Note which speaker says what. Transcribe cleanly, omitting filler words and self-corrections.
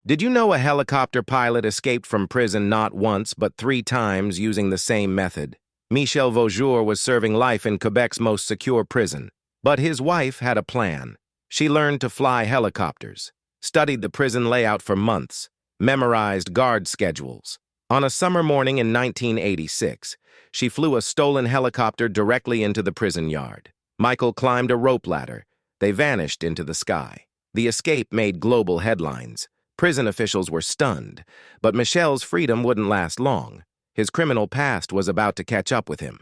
Speaker 1: Did you know a helicopter pilot escaped from prison not once but 3 times using the same method? Michel Vaujour was serving life in Quebec's most secure prison. But his wife had a plan. She learned to fly helicopters, studied the prison layout for months, memorized guard schedules. On a summer morning in 1986, she flew a stolen helicopter directly into the prison yard. Michael climbed a rope ladder. They vanished into the sky. The escape made global headlines. Prison officials were stunned, but Michel's freedom wouldn't last long. His criminal past was about to catch up with him.